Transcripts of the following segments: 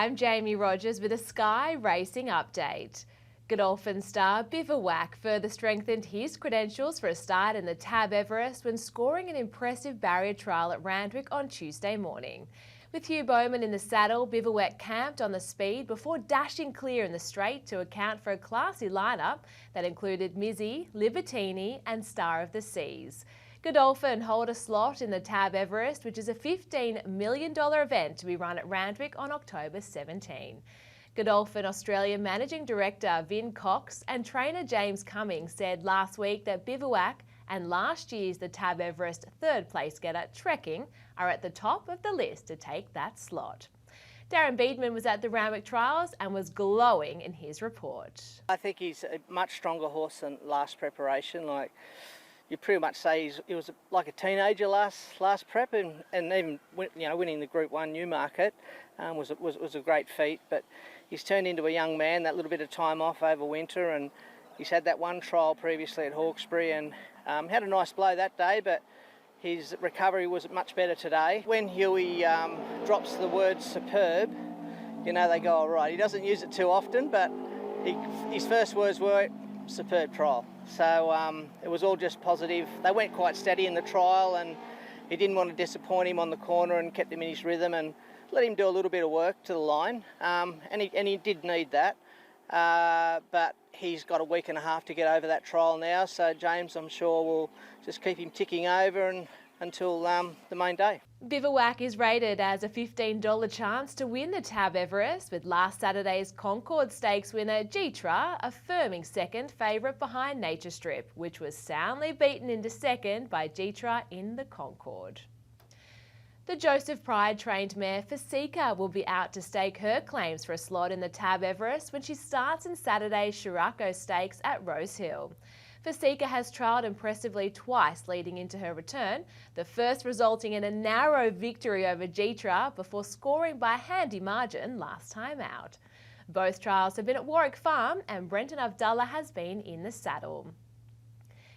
I'm Jaimee Rogers with a Sky Racing update. Godolphin star Bivouac further strengthened his credentials for a start in the Tab Everest when scoring an impressive barrier trial at Randwick on Tuesday morning. With Hugh Bowman in the saddle, Bivouac camped on the speed before dashing clear in the straight to account for a classy lineup that included Mizzy, Libertini and Star of the Seas. Godolphin hold a slot in the Tab Everest, which is a $15 million event to be run at Randwick on October 17. Godolphin Australia Managing Director Vin Cox and trainer James Cummings said last week that Bivouac and last year's the Tab Everest third place getter Trekking are at the top of the list to take that slot. Darren Beadman was at the Randwick trials and was glowing in his report. I think he's a much stronger horse than last preparation. You pretty much say he was like a teenager last prep, and even winning the Group 1 Newmarket was a great feat. But he's turned into a young man. That little bit of time off over winter, and he's had that one trial previously at Hawkesbury, and had a nice blow that day. But his recovery was much better today. When Huey drops the word superb, they go, all right. He doesn't use it too often, but his first words were superb trial. So it was all just positive. They went quite steady in the trial, and he didn't want to disappoint him on the corner and kept him in his rhythm and let him do a little bit of work to the line. And he did need that. But he's got a week and a half to get over that trial now. So James, I'm sure, will just keep him ticking over until the main day. Bivouac is rated as a $15 chance to win the Tab Everest, with last Saturday's Concord Stakes winner Gitra affirming second favourite behind Nature Strip, which was soundly beaten into second by Gitra in the Concord. The Joseph Pride trained mare Fasika will be out to stake her claims for a slot in the Tab Everest when she starts in Saturday's Sheraco Stakes at Rosehill. Fasika has trialled impressively twice leading into her return, the first resulting in a narrow victory over Gitra before scoring by a handy margin last time out. Both trials have been at Warwick Farm, and Brenton Abdullah has been in the saddle.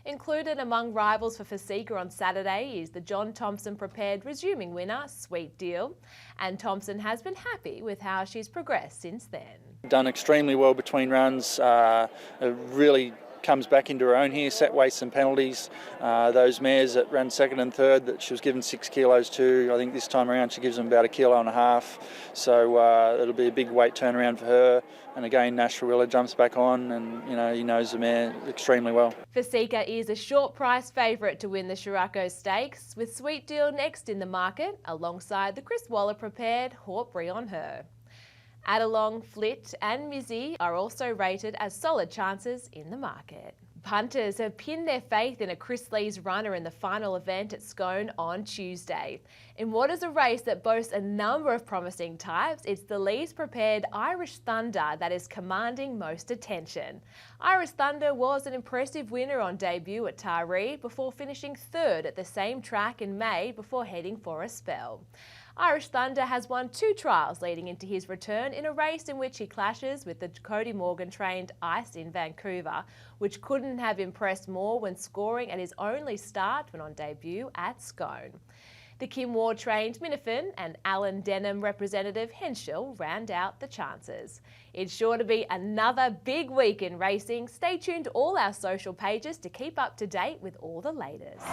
Included among rivals for Fasika on Saturday is the John Thompson prepared resuming winner, Sweet Deal, and Thompson has been happy with how she's progressed since then. Done extremely well between runs, really comes back into her own here, set weights and penalties. Those mares that ran second and third that she was given 6 kilos to, I think this time around she gives them about 1.5 kilos. So it'll be a big weight turnaround for her. And again, Nash Rawilla jumps back on, and he knows the mare extremely well. Fasika is a short price favourite to win the Sheraco Stakes, with Sweet Deal next in the market alongside the Chris Waller prepared Hawkbury on her. Adelong, Flit and Mizzy are also rated as solid chances in the market. Punters have pinned their faith in a Chris Lees runner in the final event at Scone on Tuesday. In what is a race that boasts a number of promising types, it's the Lees prepared Irish Thunder that is commanding most attention. Irish Thunder was an impressive winner on debut at Taree before finishing third at the same track in May before heading for a spell. Irish Thunder has won 2 trials leading into his return in a race in which he clashes with the Cody Morgan-trained Ice in Vancouver, which couldn't have impressed more when scoring at his only start when on debut at Scone. The Kim Ward-trained Minifin and Alan Denham representative Henschel round out the chances. It's sure to be another big week in racing. Stay tuned to all our social pages to keep up to date with all the latest.